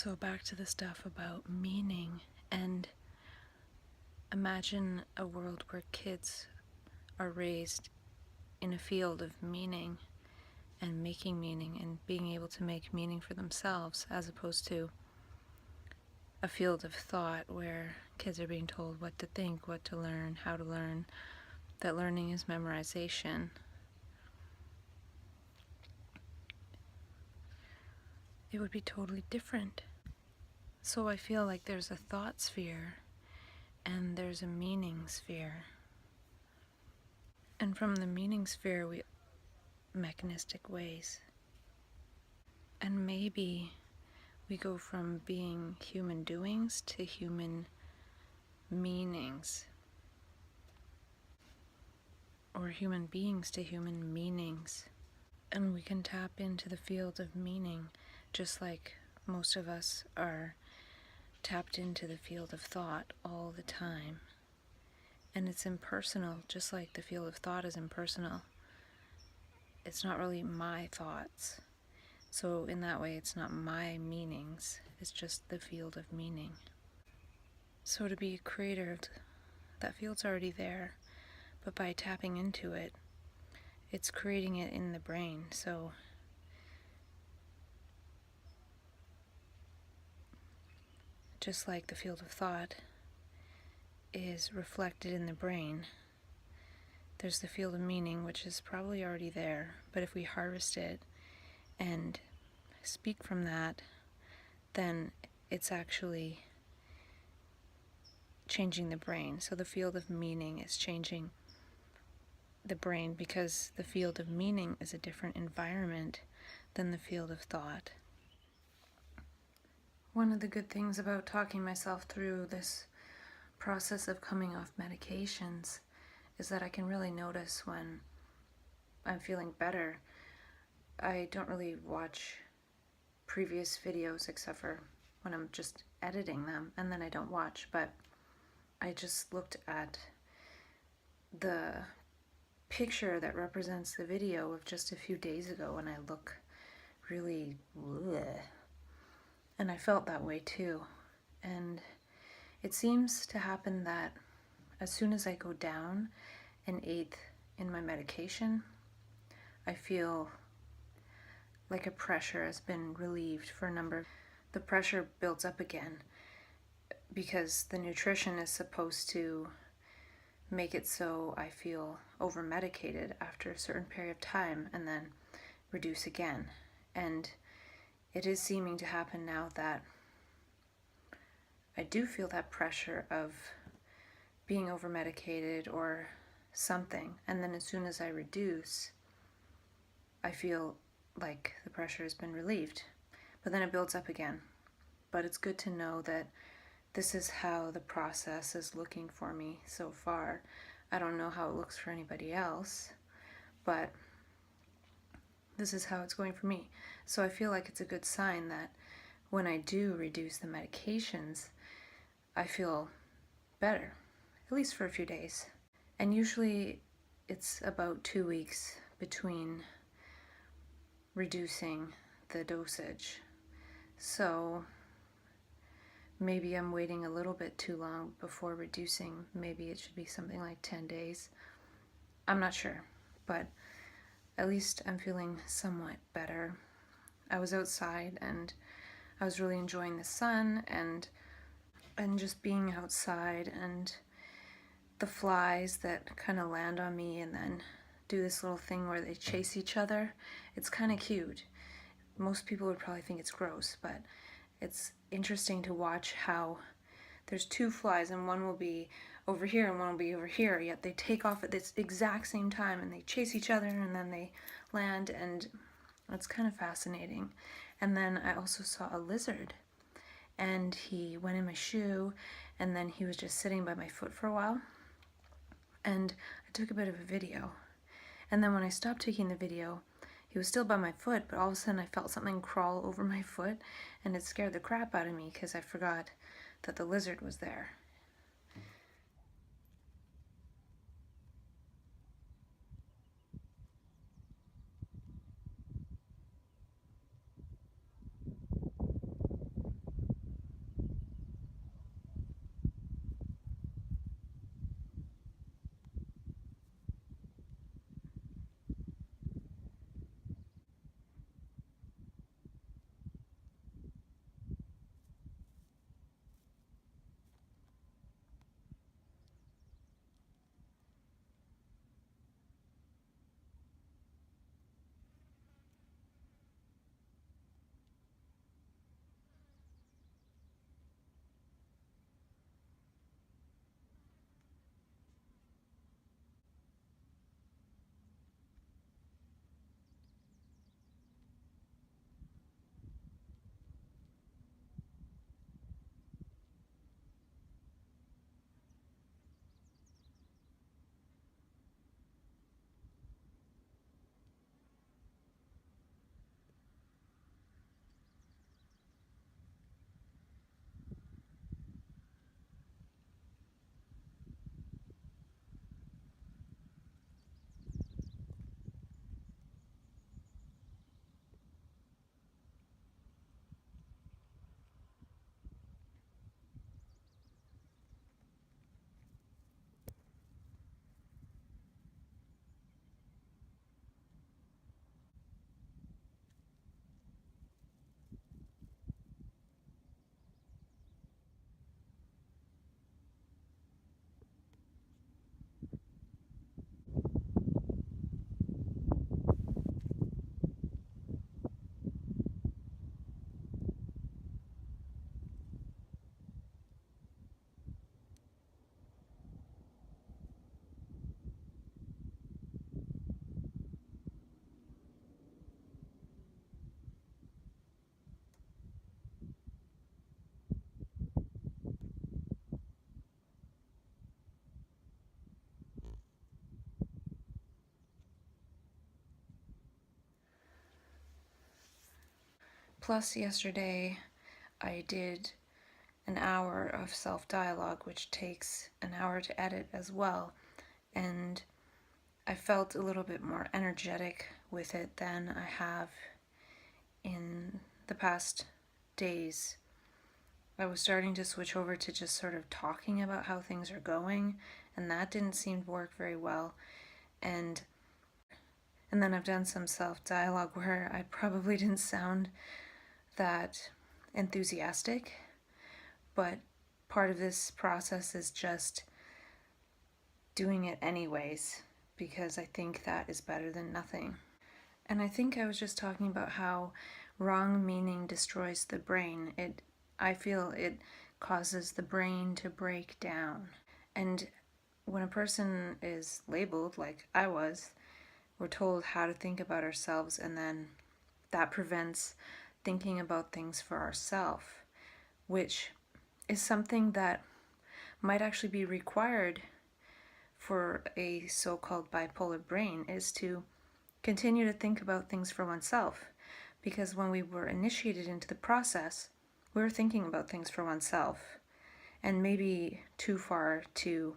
So back to the stuff about meaning, and imagine a world where kids are raised in a field of meaning and making meaning and being able to make meaning for themselves, as opposed to a field of thought where kids are being told what to think, what to learn, how to learn, that learning is memorization. It would be totally different. So I feel like there's a thought sphere and there's a meaning sphere. And from the meaning sphere, we mechanistic ways. And maybe we go from being human doings to human meanings. Or human beings to human meanings. And we can tap into the field of meaning just like most of us are tapped into the field of thought all the time. And it's impersonal, just like the field of thought is impersonal. It's not really my thoughts. So in that way, it's not my meanings. It's just the field of meaning. So to be a creator, that field's already there. But by tapping into it, it's creating it in the brain. So just like the field of thought is reflected in the brain, there's the field of meaning, which is probably already there. But if we harvest it and speak from that, then it's actually changing the brain. So the field of meaning is changing the brain because the field of meaning is a different environment than the field of thought. One of the good things about talking myself through this process of coming off medications is that I can really notice when I'm feeling better. I don't really watch previous videos except for when I'm just editing them, and then I don't watch, but I just looked at the picture that represents the video of just a few days ago, and I look really bleh. And I felt that way too. And it seems to happen that as soon as I go down an eighth in my medication, I feel like a pressure has been relieved for a number. The pressure builds up again because the nutrition is supposed to make it so I feel over-medicated after a certain period of time and then reduce again. And it is seeming to happen now that I do feel that pressure of being over-medicated or something, and then as soon as I reduce, I feel like the pressure has been relieved. But then it builds up again. But it's good to know that this is how the process is looking for me so far. I don't know how it looks for anybody else, but this is how it's going for me. So I feel like it's a good sign that when I do reduce the medications, I feel better, at least for a few days. And usually it's about 2 weeks between reducing the dosage. So maybe I'm waiting a little bit too long before reducing. Maybe it should be something like 10 days. I'm not sure, but at least I'm feeling somewhat better. I was outside and I was really enjoying the sun and just being outside, and the flies that kind of land on me and then do this little thing where they chase each other. It's kind of cute. Most people would probably think it's gross, but it's interesting to watch how there's two flies and one will be over here and one will be over here, yet they take off at this exact same time and they chase each other and then they land, and it's kind of fascinating. And then I also saw a lizard, and he went in my shoe and then he was just sitting by my foot for a while, and I took a bit of a video. And then when I stopped taking the video, he was still by my foot, but all of a sudden I felt something crawl over my foot, and it scared the crap out of me because I forgot that the lizard was there. Plus, yesterday I did an hour of self-dialogue, which takes an hour to edit as well, and I felt a little bit more energetic with it than I have in the past days. I was starting to switch over to just sort of talking about how things are going, and that didn't seem to work very well. And then I've done some self-dialogue where I probably didn't sound that enthusiastic, but part of this process is just doing it anyways, because I think that is better than nothing. And I think I was just talking about how wrong meaning destroys the brain. I feel it causes the brain to break down. And when a person is labeled, like I was, we're told how to think about ourselves, and then that prevents thinking about things for ourselves, which is something that might actually be required for a so-called bipolar brain, is to continue to think about things for oneself. Because when we were initiated into the process, we were thinking about things for oneself, and maybe too far to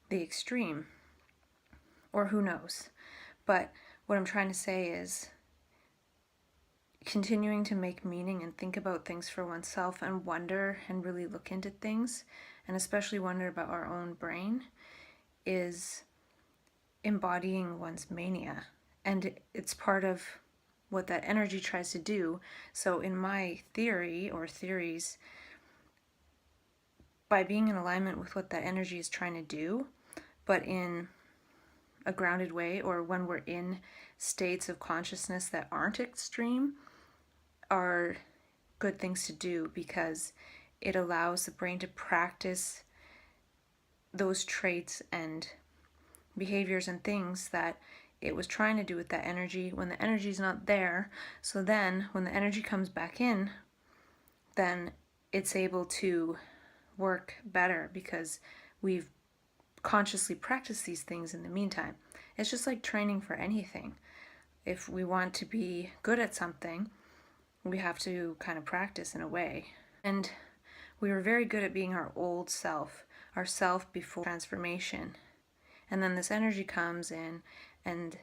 the extreme, or who knows. But what I'm trying to say is continuing to make meaning and think about things for oneself and wonder and really look into things, and especially wonder about our own brain, is embodying one's mania. And it's part of what that energy tries to do. So in my theory or theories, by being in alignment with what that energy is trying to do, but in a grounded way, or when we're in states of consciousness that aren't extreme, are good things to do, because it allows the brain to practice those traits and behaviors and things that it was trying to do with that energy when the energy is not there. So then when the energy comes back in, then it's able to work better because we've consciously practiced these things in the meantime. It's just like training for anything. If we want to be good at something, we have to kind of practice in a way. And we were very good at being our old self, our self before transformation. And then this energy comes in and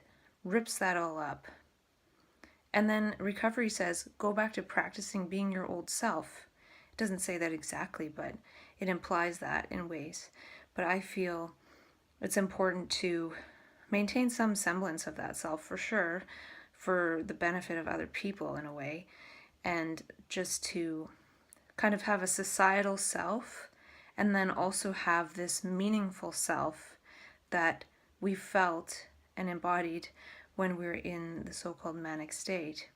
rips that all up. And then recovery says, go back to practicing being your old self. It doesn't say that exactly, but it implies that in ways. But I feel it's important to maintain some semblance of that self, for sure, for the benefit of other people in a way, and just to kind of have a societal self, and then also have this meaningful self that we felt and embodied when we were in the so-called manic state.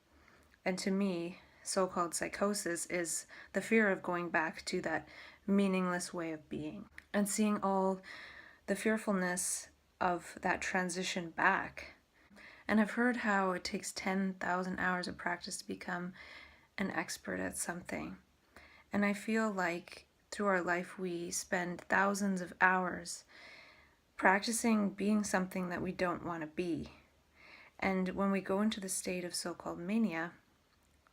And to me, so-called psychosis is the fear of going back to that meaningless way of being and seeing all the fearfulness of that transition back. And I've heard how it takes 10,000 hours of practice to become an expert at something. And I feel like through our life we spend thousands of hours practicing being something that we don't want to be. And when we go into the state of so-called mania,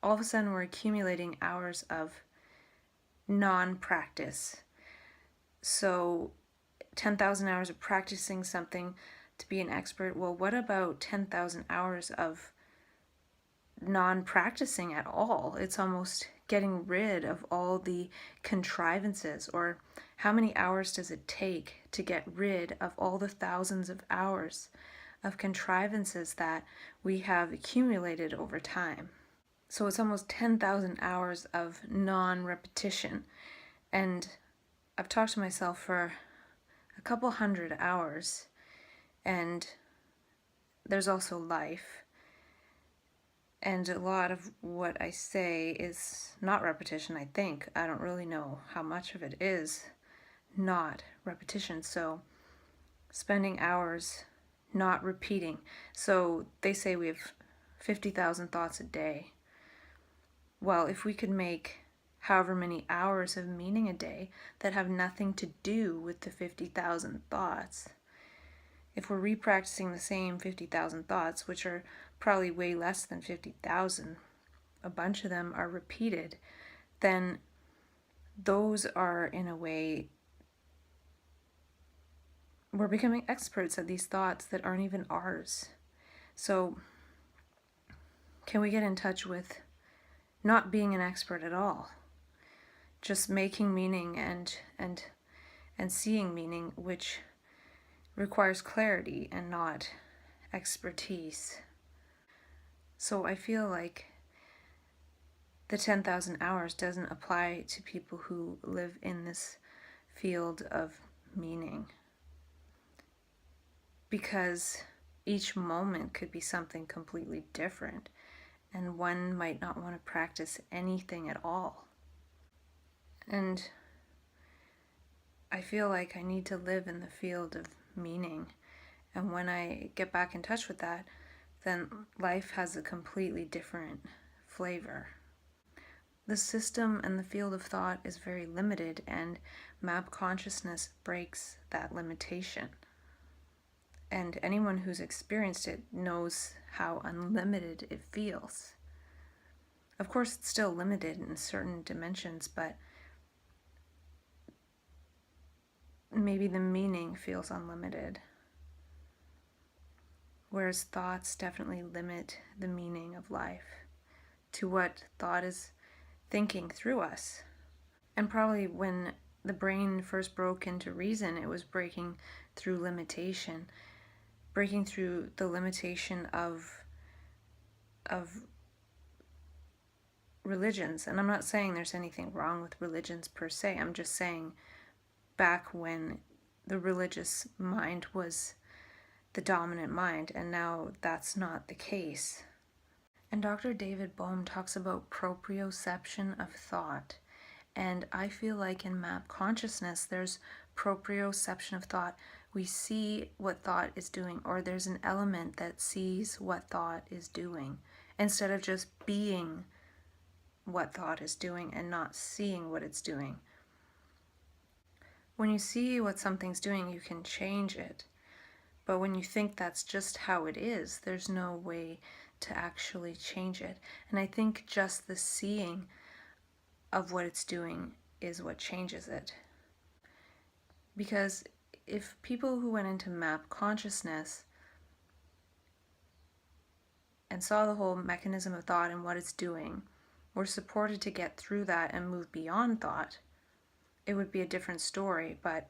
all of a sudden we're accumulating hours of non-practice. So 10,000 hours of practicing something to be an expert. Well, what about 10,000 hours of non-practicing at all? It's almost getting rid of all the contrivances. Or how many hours does it take to get rid of all the thousands of hours of contrivances that we have accumulated over time? So it's almost 10,000 hours of non-repetition. And I've talked to myself for a couple hundred hours, and there's also life. And a lot of what I say is not repetition, I think. I don't really know how much of it is not repetition. So spending hours not repeating. So they say we have 50,000 thoughts a day. Well, if we could make however many hours of meaning a day that have nothing to do with the 50,000 thoughts, if we're repracticing the same 50,000 thoughts, which are probably way less than 50,000, a bunch of them are repeated, then those are, in a way, we're becoming experts at these thoughts that aren't even ours. So can we get in touch with not being an expert at all, just making meaning and seeing meaning, which requires clarity and not expertise. So I feel like the 10,000 hours doesn't apply to people who live in this field of meaning, because each moment could be something completely different, and one might not want to practice anything at all. And I feel like I need to live in the field of meaning, and when I get back in touch with that, then life has a completely different flavor. The system and the field of thought is very limited, and map consciousness breaks that limitation. And anyone who's experienced it knows how unlimited it feels. Of course, it's still limited in certain dimensions, but maybe the meaning feels unlimited. Whereas thoughts definitely limit the meaning of life to what thought is thinking through us. And probably when the brain first broke into reason, it was breaking through limitation, breaking through the limitation of religions. And I'm not saying there's anything wrong with religions per se. I'm just saying back when the religious mind was the dominant mind, and now that's not the case. And Dr. David Bohm talks about proprioception of thought. And I feel like in map consciousness, there's proprioception of thought. We see what thought is doing, or there's an element that sees what thought is doing, instead of just being what thought is doing and not seeing what it's doing. When you see what something's doing, you can change it. But when you think that's just how it is, there's no way to actually change it. And I think just the seeing of what it's doing is what changes it. Because if people who went into map consciousness and saw the whole mechanism of thought and what it's doing were supported to get through that and move beyond thought, it would be a different story. But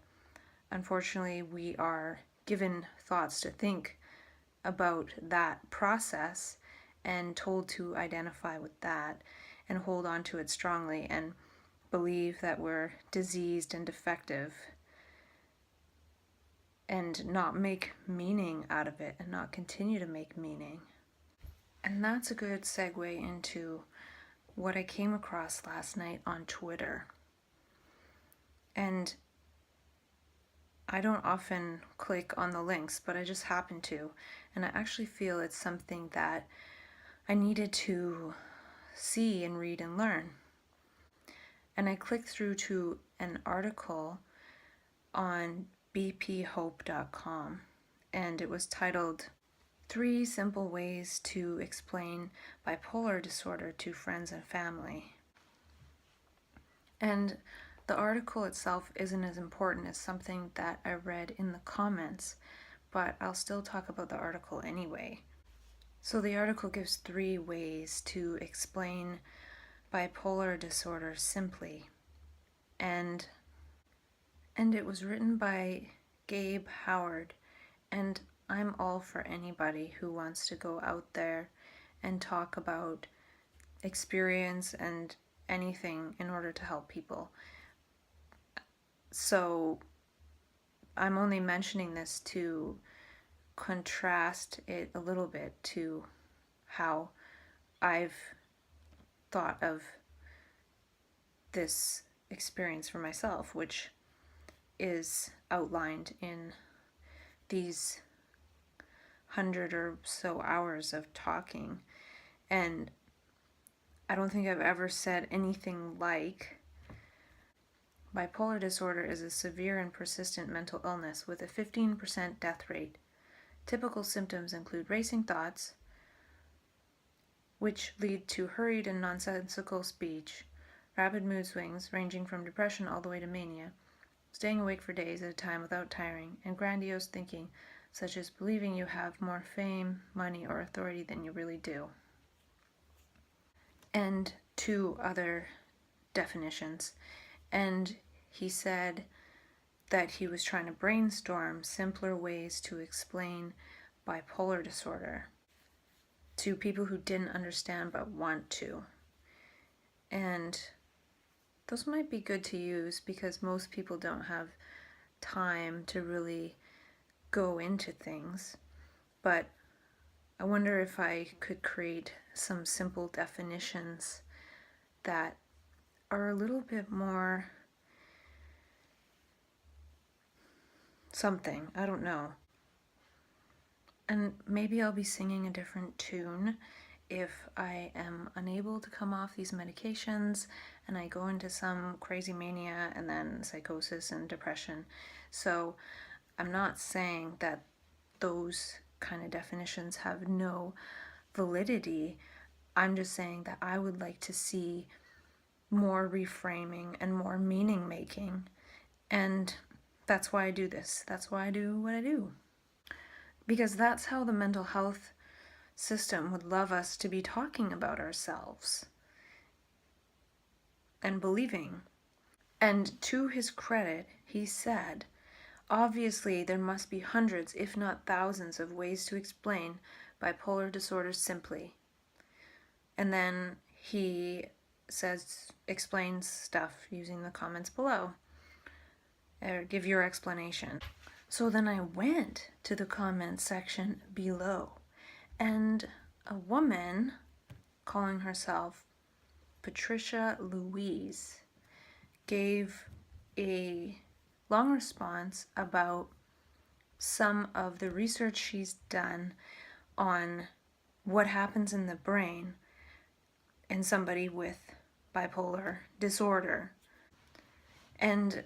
unfortunately, we are given thoughts to think about that process and told to identify with that and hold on to it strongly and believe that we're diseased and defective and not make meaning out of it and not continue to make meaning. And that's a good segue into what I came across last night on Twitter. And I don't often click on the links, but I just happened to. And I actually feel it's something that I needed to see and read and learn. And I clicked through to an article on bphope.com, and it was titled 3 Simple Ways to Explain Bipolar Disorder to Friends and Family. And the article itself isn't as important as something that I read in the comments, but I'll still talk about the article anyway. So the article gives 3 ways to explain bipolar disorder simply. And it was written by Gabe Howard, and I'm all for anybody who wants to go out there and talk about experience and anything in order to help people. So I'm only mentioning this to contrast it a little bit to how I've thought of this experience for myself, which is outlined in these 100 or so hours of talking. And I don't think I've ever said anything like, bipolar disorder is a severe and persistent mental illness with a 15% death rate. Typical symptoms include racing thoughts, which lead to hurried and nonsensical speech, rapid mood swings ranging from depression all the way to mania, staying awake for days at a time without tiring, and grandiose thinking, such as believing you have more fame, money, or authority than you really do. And 2 other definitions. And he said that he was trying to brainstorm simpler ways to explain bipolar disorder to people who didn't understand but want to. And those might be good to use because most people don't have time to really go into things. But I wonder if I could create some simple definitions that are a little bit more something, I don't know. And maybe I'll be singing a different tune if I am unable to come off these medications and I go into some crazy mania and then psychosis and depression. So I'm not saying that those kind of definitions have no validity. I'm just saying that I would like to see more reframing and more meaning making. And that's why I do this. That's why I do what I do. Because that's how the mental health system would love us to be talking about ourselves and believing. And to his credit, he said, obviously there must be hundreds, if not thousands, of ways to explain bipolar disorder simply. And then he explains stuff using the comments below. Or give your explanation. So then I went to the comments section below, and a woman calling herself Patricia Louise gave a long response about some of the research she's done on what happens in the brain in somebody with bipolar disorder. And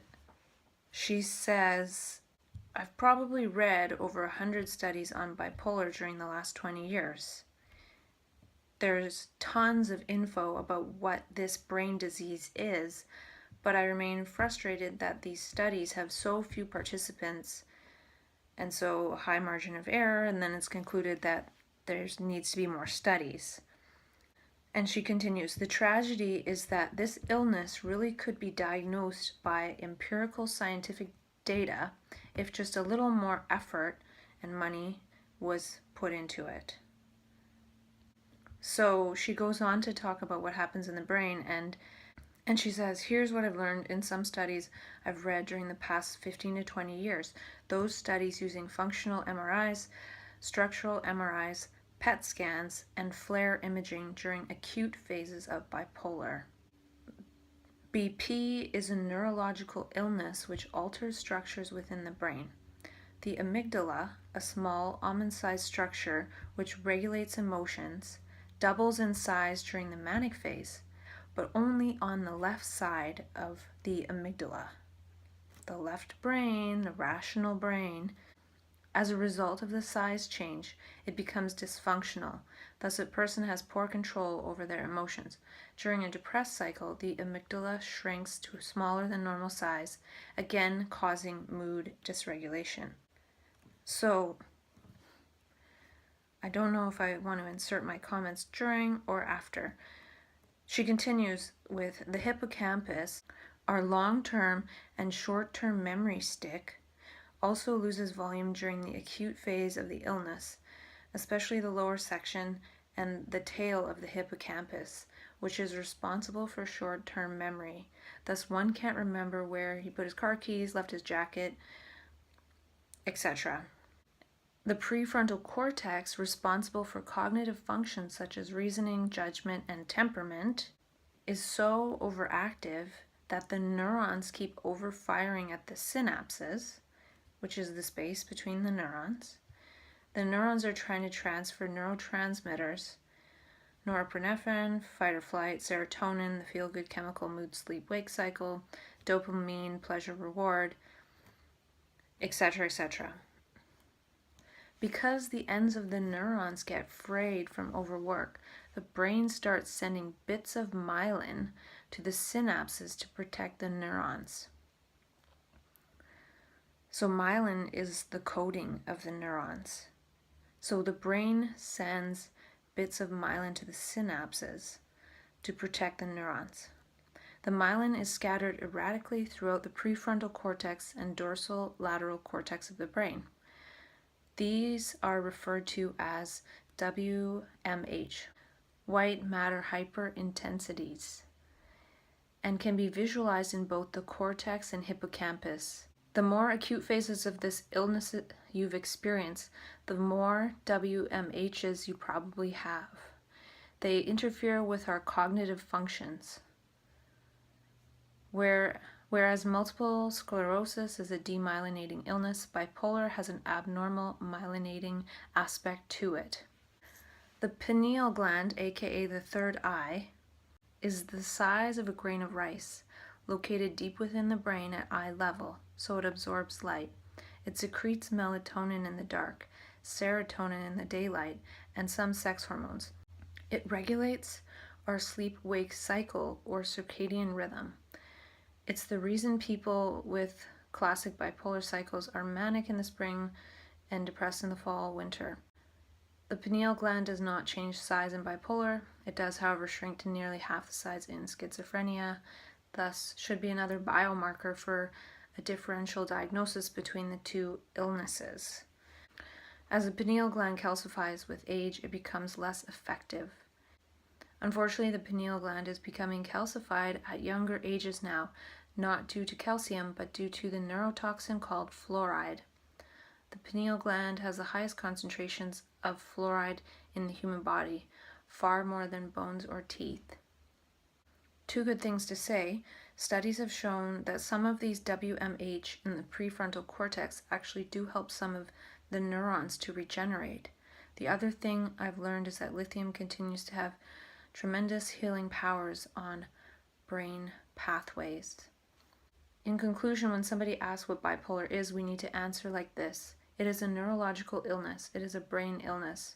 she says, I've probably read over 100 studies on bipolar during the last 20 years. There's tons of info about what this brain disease is, but I remain frustrated that these studies have so few participants and so high margin of error, and then it's concluded that there needs to be more studies. And she continues, the tragedy is that this illness really could be diagnosed by empirical scientific data if just a little more effort and money was put into it. So she goes on to talk about what happens in the brain, and she says, here's what I've learned in some studies I've read during the past 15 to 20 years. Those studies using functional MRIs, structural MRIs, PET scans, and FLAIR imaging during acute phases of bipolar. BP is a neurological illness which alters structures within the brain. The amygdala, a small almond-sized structure which regulates emotions, doubles in size during the manic phase, but only on the left side of the amygdala. The left brain, the rational brain. As a result of the size change, it becomes dysfunctional. Thus, a person has poor control over their emotions. During a depressed cycle, the amygdala shrinks to a smaller than normal size, again causing mood dysregulation. So, I don't know if I want to insert my comments during or after. She continues with the hippocampus, our long-term and short-term memory stick, also loses volume during the acute phase of the illness, especially the lower section and the tail of the hippocampus, which is responsible for short-term memory. Thus, one can't remember where he put his car keys, left his jacket, etc. The prefrontal cortex, responsible for cognitive functions such as reasoning, judgment, and temperament, is so overactive that the neurons keep overfiring at the synapses, which is the space between the neurons. The neurons are trying to transfer neurotransmitters, norepinephrine, fight or flight, serotonin, the feel-good chemical mood sleep-wake cycle, dopamine, pleasure reward, etc., etc. Because the ends of the neurons get frayed from overwork, the brain starts sending bits of myelin to the synapses to protect the neurons. So myelin is the coding of the neurons. So the brain sends bits of myelin to the synapses to protect the neurons. The myelin is scattered erratically throughout the prefrontal cortex and dorsal lateral cortex of the brain. These are referred to as WMH, white matter hyperintensities, and can be visualized in both the cortex and hippocampus. The more acute phases of this illness you've experienced, the more WMHs you probably have. They interfere with our cognitive functions. Whereas multiple sclerosis is a demyelinating illness, bipolar has an abnormal myelinating aspect to it. The pineal gland, aka the third eye, is the size of a grain of rice, located deep within the brain at eye level, so it absorbs light. It secretes melatonin in the dark, serotonin in the daylight, and some sex hormones. It regulates our sleep-wake cycle or circadian rhythm. It's the reason people with classic bipolar cycles are manic in the spring and depressed in the fall, winter. The pineal gland does not change size in bipolar. It does, however, shrink to nearly half the size in schizophrenia, thus should be another biomarker for a differential diagnosis between the two illnesses. As the pineal gland calcifies with age, it becomes less effective. Unfortunately, the pineal gland is becoming calcified at younger ages now, not due to calcium, but due to the neurotoxin called fluoride. The pineal gland has the highest concentrations of fluoride in the human body, far more than bones or teeth. Two good things to say. Studies have shown that some of these WMH in the prefrontal cortex actually do help some of the neurons to regenerate. The other thing I've learned is that lithium continues to have tremendous healing powers on brain pathways. In conclusion, when somebody asks what bipolar is, we need to answer like this. It is a neurological illness. It is a brain illness.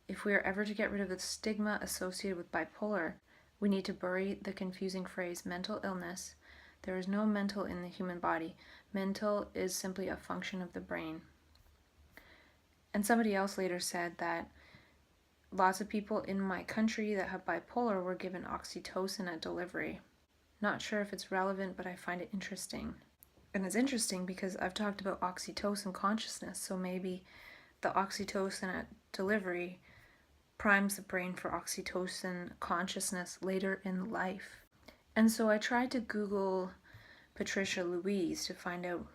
If we are ever to get rid of the stigma associated with bipolar, we need to bury the confusing phrase mental illness. There is no mental in the human body. Mental is simply a function of the brain. And somebody else later said that lots of people in my country that have bipolar were given oxytocin at delivery. Not sure if it's relevant, but I find it interesting. And it's interesting because I've talked about oxytocin consciousness, so maybe the oxytocin at delivery primes the brain for oxytocin consciousness later in life. And so I tried to Google Patricia Louise to find out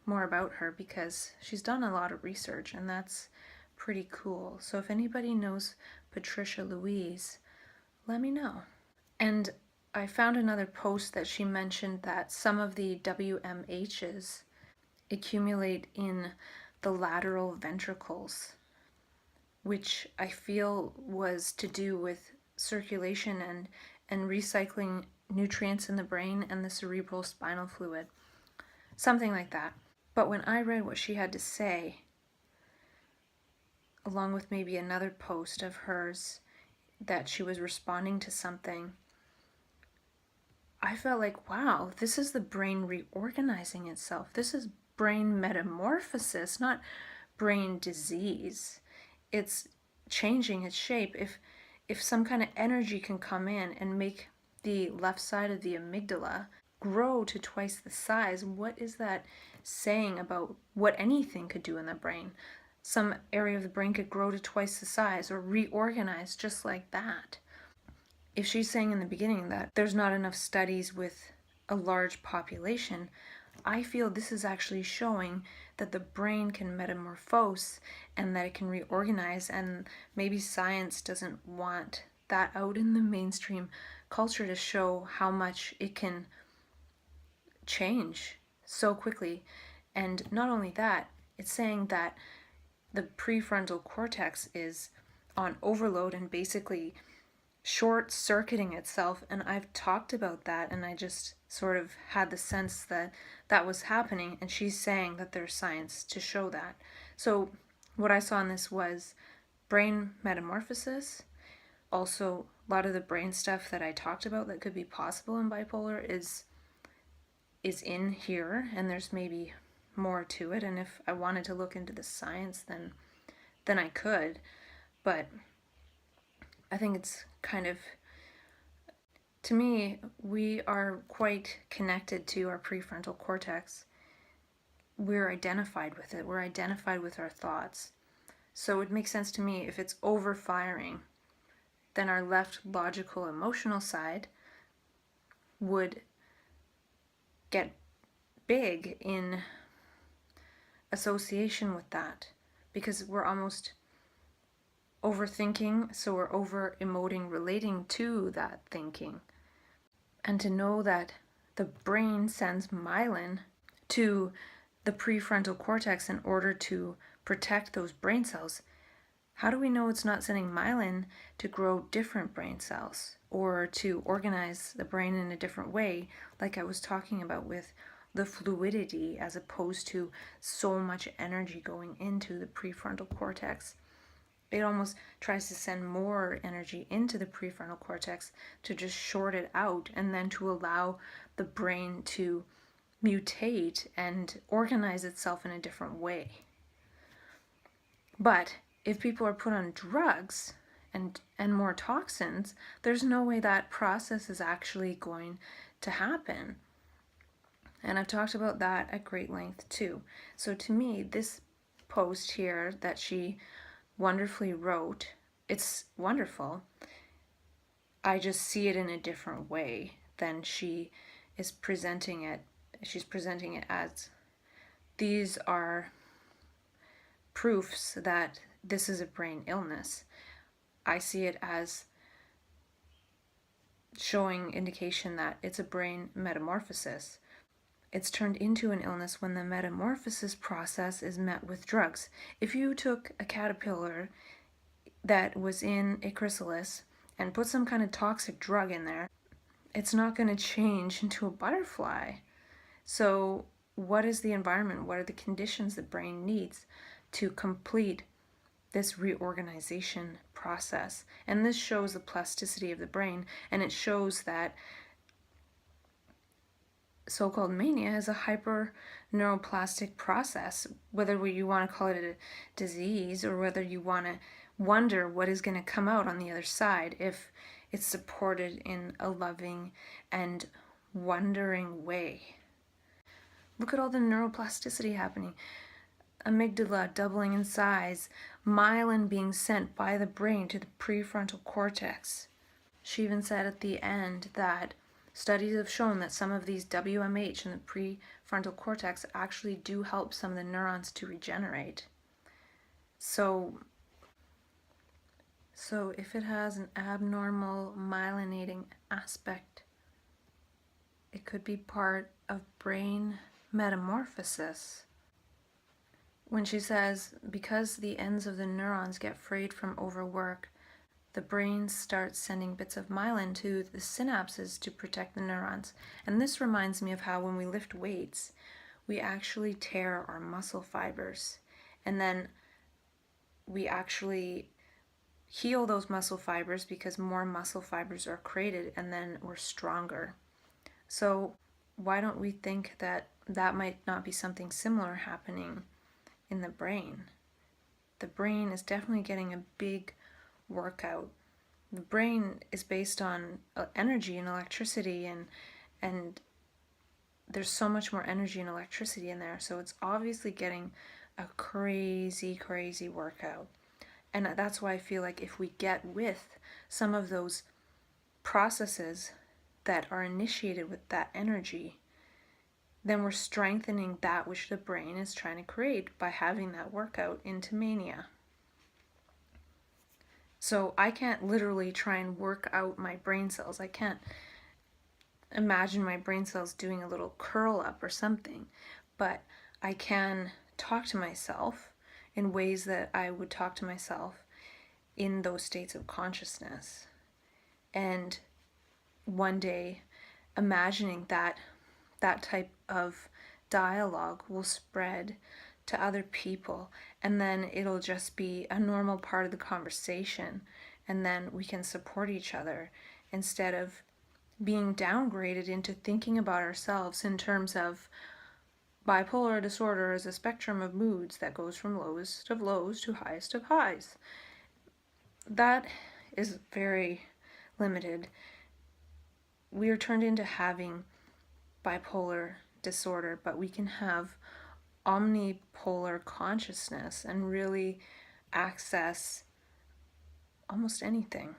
more about her because she's done a lot of research, and that's pretty cool. So if anybody knows Patricia Louise, let me know. And I found another post that she mentioned that some of the WMHs accumulate in the lateral ventricles, which I feel was to do with circulation and recycling nutrients in the brain and the cerebral spinal fluid. Something like that. But when I read what she had to say, along with maybe another post of hers that she was responding to something, I felt like, wow, this is the brain reorganizing itself. This is brain metamorphosis, not brain disease. It's changing its shape. If some kind of energy can come in and make the left side of the amygdala grow to twice the size, what is that saying about what anything could do in the brain? Some area of the brain could grow to twice the size or reorganize just like that. If she's saying in the beginning that there's not enough studies with a large population, I feel this is actually showing that the brain can metamorphose and that it can reorganize, and maybe science doesn't want that out in the mainstream culture to show how much it can change so quickly. And not only that, it's saying that the prefrontal cortex is on overload and basically short-circuiting itself, and I've talked about that, and I just sort of had the sense that that was happening, and she's saying that there's science to show that. So what I saw in this was brain metamorphosis, also a lot of the brain stuff that I talked about that could be possible in bipolar is in here, and there's maybe more to it. And if I wanted to look into the science, then I could. But I think it's kind of, to me, we are quite connected to our prefrontal cortex. We're identified with it. We're identified with our thoughts. So it makes sense to me if it's overfiring, then our left logical emotional side would get big in association with that, because we're almost overthinking, so we're over emoting relating to that thinking. And to know that the brain sends myelin to the prefrontal cortex in order to protect those brain cells, how do we know it's not sending myelin to grow different brain cells or to organize the brain in a different way, like I was talking about with the fluidity, as opposed to so much energy going into the prefrontal cortex? It almost tries to send more energy into the prefrontal cortex to just short it out, and then to allow the brain to mutate and organize itself in a different way. But if people are put on drugs and more toxins, there's no way that process is actually going to happen. And I've talked about that at great length too. So to me, this post here that she wonderfully wrote, it's wonderful. I just see it in a different way than she is presenting it. She's presenting it as, these are proofs that this is a brain illness. I see it as showing indication that it's a brain metamorphosis. It's turned into an illness when the metamorphosis process is met with drugs. If you took a caterpillar that was in a chrysalis and put some kind of toxic drug in there, it's not going to change into a butterfly. So what is the environment? What are the conditions the brain needs to complete this reorganization process? And this shows the plasticity of the brain, and it shows that so-called mania is a hyper neuroplastic process, whether you want to call it a disease or whether you want to wonder what is going to come out on the other side if it's supported in a loving and wondering way. Look at all the neuroplasticity happening. Amygdala doubling in size, myelin being sent by the brain to the prefrontal cortex. She even said at the end that studies have shown that some of these WMH in the prefrontal cortex actually do help some of the neurons to regenerate. So if it has an abnormal myelinating aspect, it could be part of brain metamorphosis. When she says, because the ends of the neurons get frayed from overwork, the brain starts sending bits of myelin to the synapses to protect the neurons. And this reminds me of how when we lift weights, we actually tear our muscle fibers. And then we actually heal those muscle fibers because more muscle fibers are created, and then we're stronger. So why don't we think that that might not be something similar happening in the brain? The brain is definitely getting a big workout. The brain is based on energy and electricity, and there's so much more energy and electricity in there, so it's obviously getting a crazy workout. And that's why I feel like if we get with some of those processes that are initiated with that energy, then we're strengthening that which the brain is trying to create by having that workout into mania. So I can't literally try and work out my brain cells. I can't imagine my brain cells doing a little curl up or something, but I can talk to myself in ways that I would talk to myself in those states of consciousness. And one day imagining that that type of dialogue will spread to other people, and then it'll just be a normal part of the conversation, and then we can support each other instead of being downgraded into thinking about ourselves in terms of bipolar disorder is a spectrum of moods that goes from lowest of lows to highest of highs. That is very limited. We are turned into having bipolar disorder, but we can have omnipolar consciousness and really access almost anything.